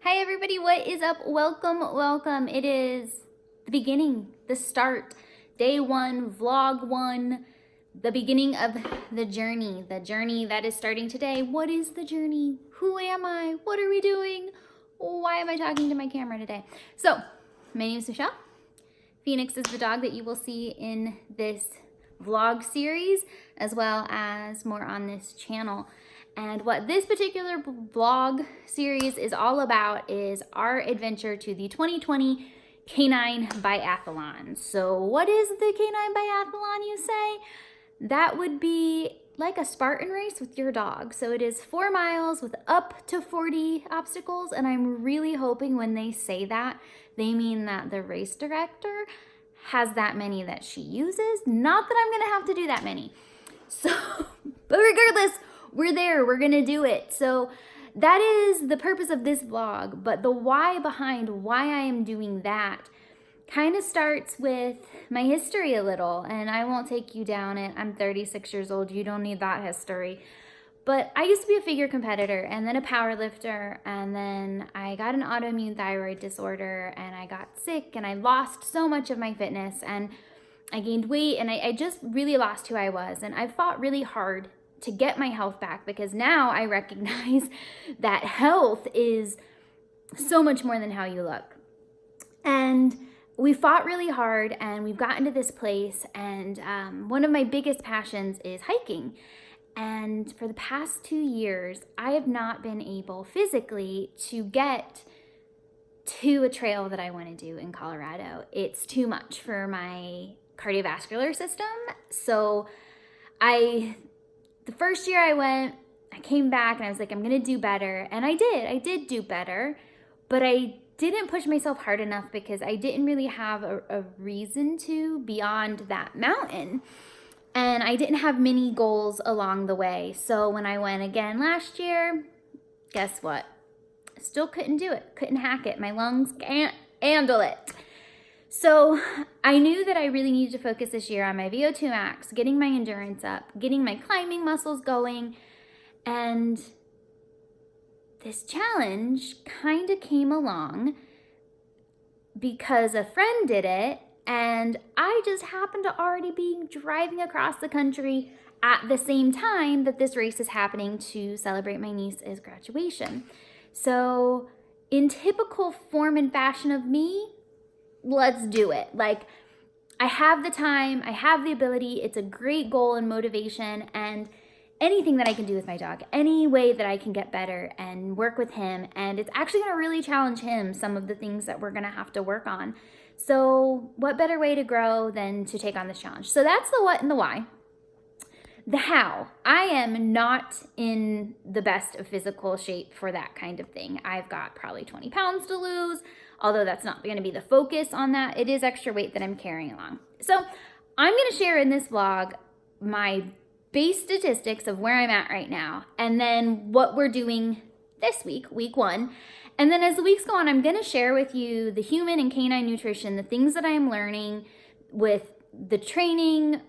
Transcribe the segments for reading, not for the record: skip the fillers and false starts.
Hi everybody, what is up? Welcome. It is the beginning, the start, day one, vlog one, the beginning of the journey that is starting today. What is the journey? Who am I? What are we doing? Why am I talking to my camera today? So, my name is Michelle. Phoenix is the dog that you will see in this vlog series, as well as more on this channel. And what this particular vlog series is all about is our adventure to the 2020 Canine Biathlon. So what is the Canine Biathlon, you say? That would be like a Spartan race with your dog. So it is 4 miles with up to 40 obstacles. And I'm really hoping when they say that, they mean that the race director has that many that she uses. Not that I'm gonna have to do that many. So, but regardless, we're there, we're gonna do it. So that is the purpose of this vlog, but the why behind why I am doing that kind of starts with my history a little, and I won't take you down it. I'm 36 years old, you don't need that history. But I used to be a figure competitor and then a power lifter, and then I got an autoimmune thyroid disorder and I got sick and I lost so much of my fitness and I gained weight and I just really lost who I was. And I fought really hard to get my health back because now I recognize that health is so much more than how you look. And we fought really hard and we've gotten to this place, and one of my biggest passions is hiking. And for the past 2 years, I have not been able physically to get to a trail that I want to do in Colorado. It's too much for my cardiovascular system. So the first year I went, I came back and I was like, I'm going to do better. And I did do better, but I didn't push myself hard enough because I didn't really have a reason to beyond that mountain. And I didn't have many goals along the way. So when I went again last year, guess what? I still couldn't do it. Couldn't hack it. My lungs can't handle it. So I knew that I really needed to focus this year on my VO2 max, getting my endurance up, getting my climbing muscles going. And this challenge kind of came along because a friend did it. And I just happened to already be driving across the country at the same time that this race is happening to celebrate my niece's graduation. So in typical form and fashion of me, let's do it. Like, I have the time, I have the ability, it's a great goal and motivation, and anything that I can do with my dog, any way that I can get better and work with him, and it's actually gonna really challenge him, some of the things that we're gonna have to work on. So what better way to grow than to take on this challenge? So that's the what and the why. The how. I am not in the best of physical shape for that kind of thing. I've got probably 20 pounds to lose, although that's not going to be the focus on that. It is extra weight that I'm carrying along. So I'm going to share in this vlog my base statistics of where I'm at right now, and then what we're doing this week, week one. And then as the weeks go on, I'm going to share with you the human and canine nutrition, the things that I'm learning with the training,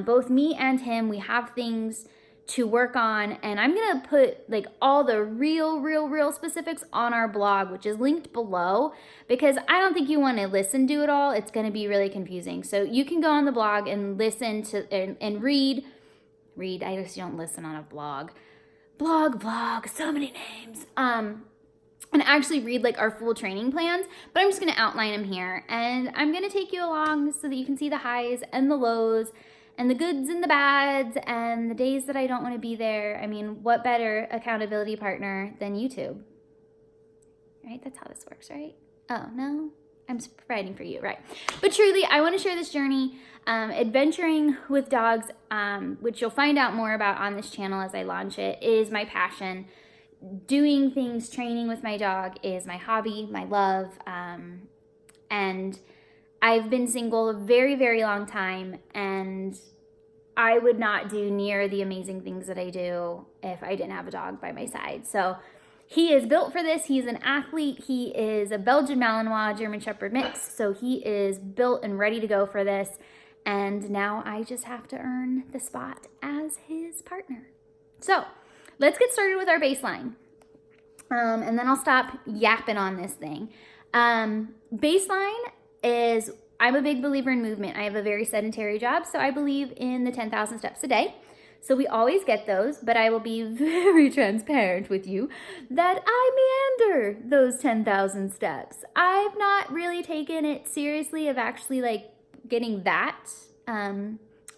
both me and him. We have things to work on, and I'm going to put like all the real specifics on our blog, which is linked below, because I don't think you want to listen to it all. It's going to be really confusing. So you can go on the blog and listen to and read. I just don't listen on a blog. Blog, so many names. And actually read like our full training plans, but I'm just going to outline them here, and I'm going to take you along so that you can see the highs and the lows and the goods and the bads and the days that I don't want to be there. I mean, what better accountability partner than YouTube? Right? That's how this works, right? Oh, no? I'm providing for you, right? But truly, I want to share this journey, adventuring with dogs, which you'll find out more about on this channel as I launch it, is my passion. Doing things, training with my dog is my hobby, my love, and I've been single a very long time, and I would not do near the amazing things that I do if I didn't have a dog by my side. So he is built for this. He's an athlete. He is a Belgian Malinois German Shepherd mix, so he is built and ready to go for this, and now I just have to earn the spot as his partner. So let's get started with our baseline. And then I'll stop yapping on this thing. Baseline is, I'm a big believer in movement. I have a very sedentary job, so I believe in the 10,000 steps a day. So we always get those, but I will be very transparent with you that I meander those 10,000 steps. I've not really taken it seriously of actually like getting that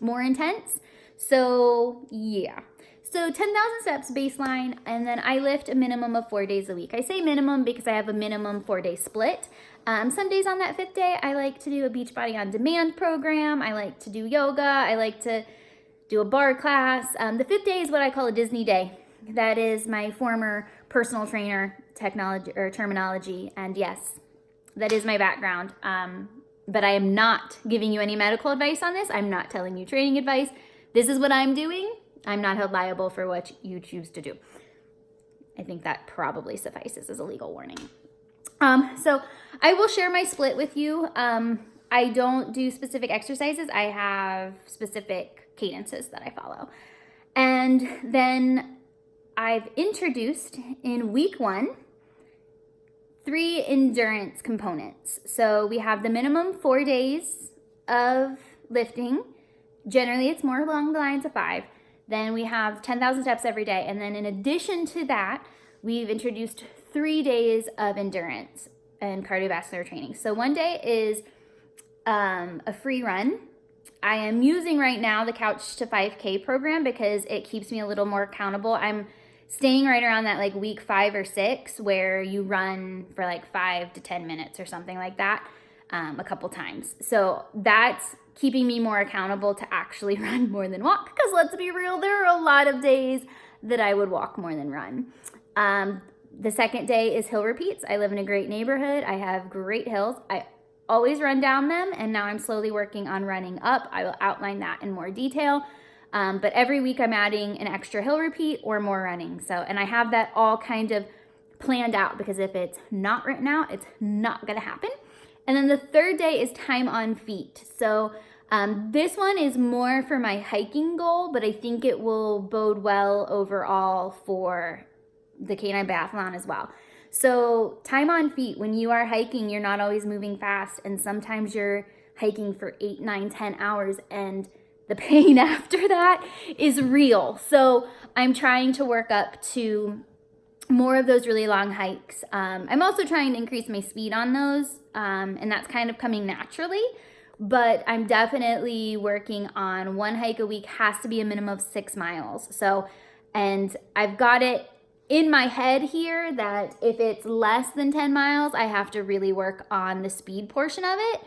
more intense. So yeah. So 10,000 steps baseline, and then I lift a minimum of 4 days a week. I say minimum because I have a minimum 4-day split. Some days on that 5th day, I like to do a Beachbody On Demand program. I like to do yoga. I like to do a bar class. The 5th day is what I call a Disney day. That is my former personal trainer terminology. And yes, that is my background. But I am not giving you any medical advice on this. I'm not telling you training advice. This is what I'm doing. I'm not held liable for what you choose to do. I think that probably suffices as a legal warning. So I will share my split with you. I don't do specific exercises. I have specific cadences that I follow. And then I've introduced in week 1 3 endurance components. So we have the minimum 4 days of lifting. Generally, it's more along the lines of 5. Then we have 10,000 steps every day. And then in addition to that, we've introduced 3 days of endurance and cardiovascular training. So one day is a free run. I am using right now the Couch to 5K program because it keeps me a little more accountable. I'm staying right around that like week 5 or 6 where you run for like 5 to 10 minutes or something like that a couple times. So that's keeping me more accountable to actually run more than walk, because let's be real, there are a lot of days that I would walk more than run. The second day is hill repeats. I live in a great neighborhood. I have great hills. I always run down them, and now I'm slowly working on running up. I will outline that in more detail. But every week I'm adding an extra hill repeat or more running. So, and I have that all kind of planned out, because if it's not written out, it's not gonna happen. And then the third day is time on feet. So this one is more for my hiking goal, but I think it will bode well overall for the Canine Biathlon as well. So time on feet, when you are hiking, you're not always moving fast, and sometimes you're hiking for 8, 9, 10 hours, and the pain after that is real. So I'm trying to work up to more of those really long hikes. I'm also trying to increase my speed on those, and that's kind of coming naturally, but I'm definitely working on 1 hike a week has to be a minimum of 6 miles. So, and I've got it in my head here that if it's less than 10 miles, I have to really work on the speed portion of it.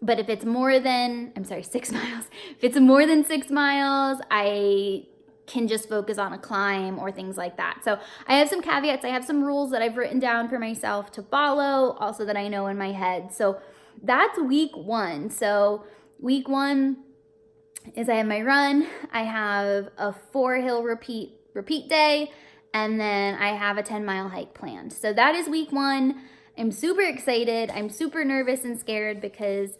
But if it's more than, 6 miles. If it's more than 6 miles, I can just focus on a climb or things like that. So I have some caveats. I have some rules that I've written down for myself to follow, also that I know in my head. So that's week 1. So week 1 is I have my run. I have a 4 hill repeat day. And then I have a 10-mile hike planned. So that is week 1. I'm super excited. I'm super nervous and scared because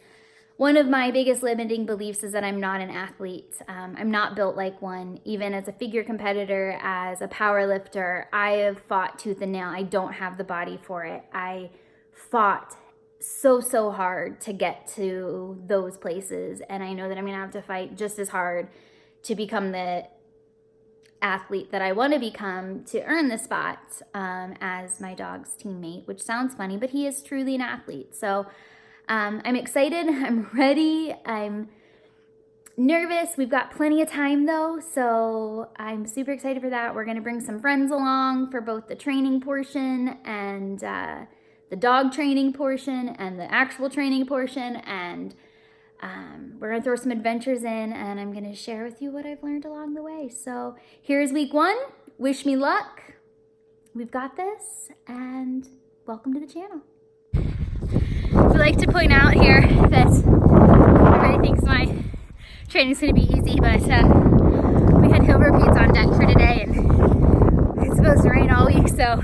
one of my biggest limiting beliefs is that I'm not an athlete. I'm not built like one. Even as a figure competitor, as a power lifter, I have fought tooth and nail. I don't have the body for it. I fought so hard to get to those places. And I know that I'm going to have to fight just as hard to become the athlete that I want to become to earn the spot as my dog's teammate, which sounds funny, but he is truly an athlete. So I'm excited. I'm ready. I'm nervous. We've got plenty of time though, so I'm super excited for that. We're going to bring some friends along for both the training portion and the dog training portion and the actual training portion, and we're going to throw some adventures in, and I'm going to share with you what I've learned along the way. So here's week 1. Wish me luck. We've got this, and welcome to the channel. We like to point out here that everybody thinks my training's going to be easy, but we had hill repeats on deck for today, and it's supposed to rain all week, so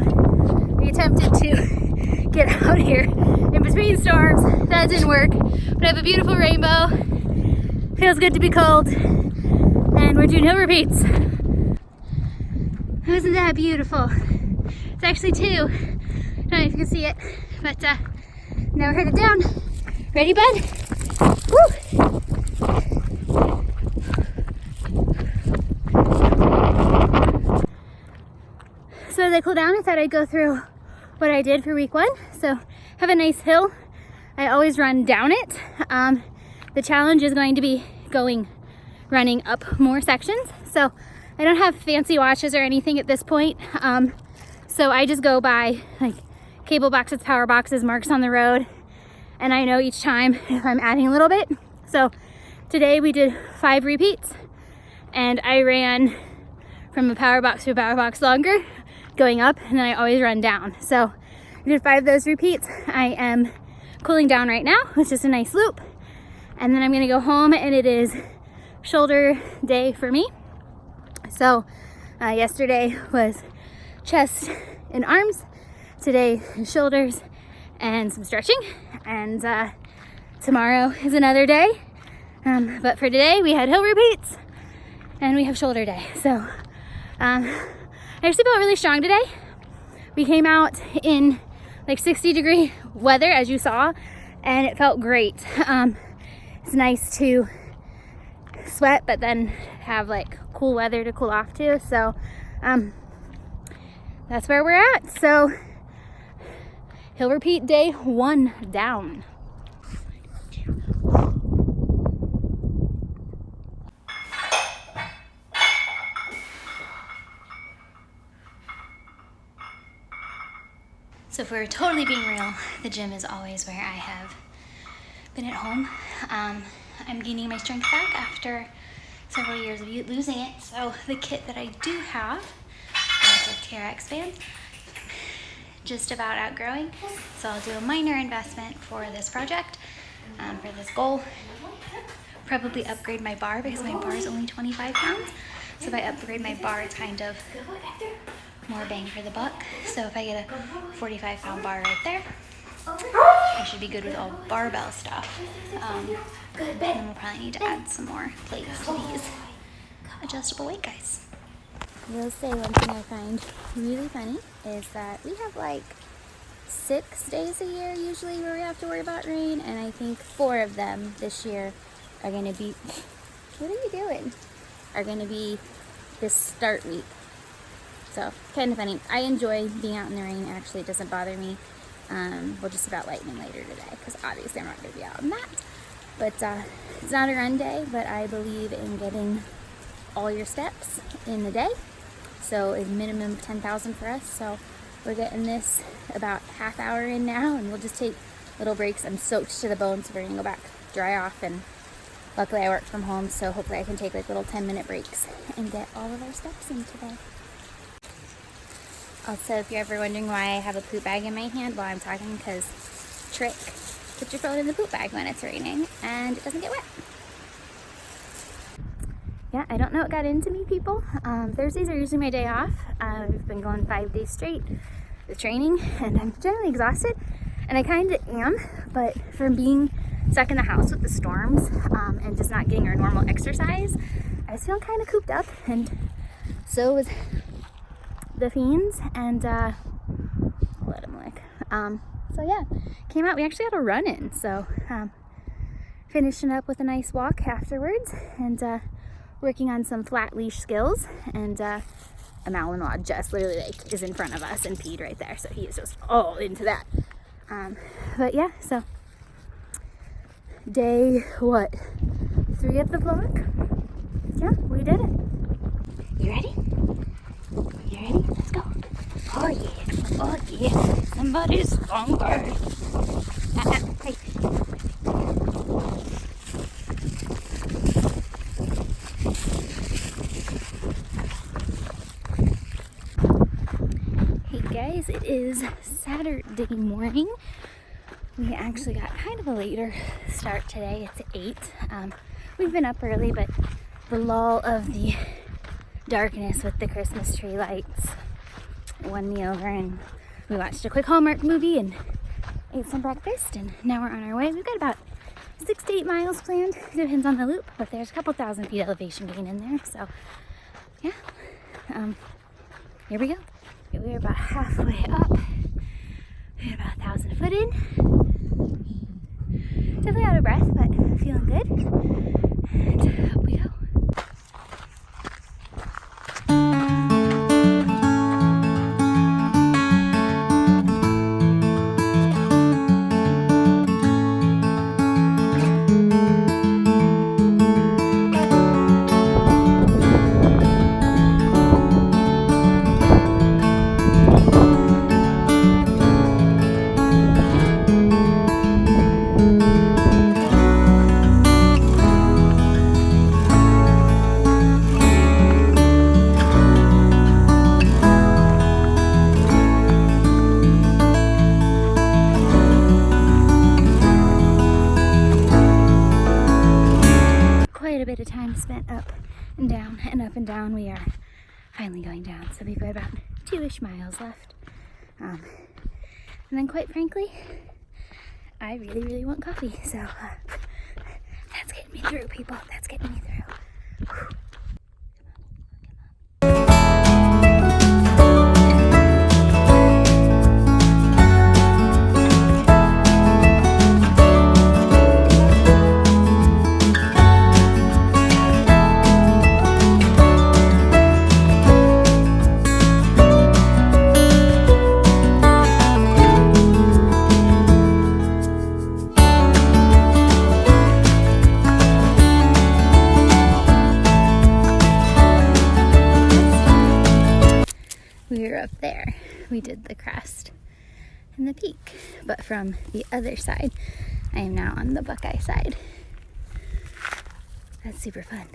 we attempted to get out here in between storms. That didn't work, but I have a beautiful rainbow. Feels good to be cold, and we're doing hill repeats. Isn't that beautiful? It's actually 2. I don't know if you can see it, but now we're headed down. Ready, bud? Woo! So as I cool down, I thought I'd go through what I did for week 1. So have a nice hill. I always run down it. The challenge is going to be running up more sections. So I don't have fancy watches or anything at this point. So I just go by like cable boxes, power boxes, marks on the road. And I know each time if I'm adding a little bit. So today we did 5 repeats and I ran from a power box to a power box longer, going up, and then I always run down. So I did 5 of those repeats. I am cooling down right now. It's just a nice loop. And then I'm gonna go home and it is shoulder day for me. So yesterday was chest and arms. Today is shoulders and some stretching. And tomorrow is another day. But for today we had hill repeats and we have shoulder day. So I actually felt really strong today. We came out in like 60-degree weather, as you saw, and it felt great. It's nice to sweat, but then have like cool weather to cool off to. So that's where we're at. So hill repeat day 1 down. So if we're totally being real, the gym is always where I have been at home. I'm gaining my strength back after several years of losing it. So the kit that I do have is a TRX band, just about outgrowing. So I'll do a minor investment for this project, for this goal. Probably upgrade my bar because my bar is only 25 pounds. So if I upgrade my bar, it's kind of more bang for the buck. So if I get a 45-pound bar right there, I should be good with all barbell stuff. And then we'll probably need to add some more plates to these adjustable weight guys. I will say one thing I find really funny is that we have like 6 days a year usually where we have to worry about rain, and I think 4 of them this year are going to be, what are you doing? Are going to be this start week. So kind of funny. I enjoy being out in the rain. Actually, it doesn't bother me. We'll just about lightning later today because obviously I'm not going to be out on that. But it's not a run day, but I believe in getting all your steps in the day. So a minimum of 10,000 for us. So we're getting this about half hour in now, and we'll just take little breaks. I'm soaked to the bone, so we're going to go back, dry off, and luckily I work from home, so hopefully I can take like little 10-minute breaks and get all of our steps in today. Also, if you're ever wondering why I have a poop bag in my hand while I'm talking, because trick, put your phone in the poop bag when it's raining and it doesn't get wet. Yeah, I don't know what got into me, people. Thursdays are usually my day off. I've been going 5 days straight with training, and I'm generally exhausted, and I kind of am, but from being stuck in the house with the storms and just not getting our normal exercise, I was feeling kind of cooped up, and so was the fiends, and I'll let him lick. So yeah, came out. We actually had a run in, so finishing up with a nice walk afterwards, and working on some flat leash skills. And a Malinois just literally like is in front of us and peed right there, so he is just all into that. But yeah, so day 3 of the vlog. Yeah, we did it. You ready? You ready? Let's go. Oh yeah. Oh yeah. Somebody's stronger. Hey. Hey guys, it is Saturday morning. We actually got kind of a later start today. It's 8. We've been up early, but the lull of the darkness with the Christmas tree lights won me over, and we watched a quick Hallmark movie and ate some breakfast, and now we're on our way. We've got about 6 to 8 miles planned. It depends on the loop, but there's a couple thousand feet elevation gain in there, so yeah. Here we go. We're about halfway up. We're about 1,000 foot in. Definitely out of breath, but feeling good. And up we go. A bit of time spent up and down and up and down. We are finally going down, so we've got about 2-ish miles left. And then quite frankly, I really want coffee, so that's getting me through, people. That's getting me through. Whew. We were up there. We did the crest and the peak, but from the other side. I am now on the Buckeye side. That's super fun.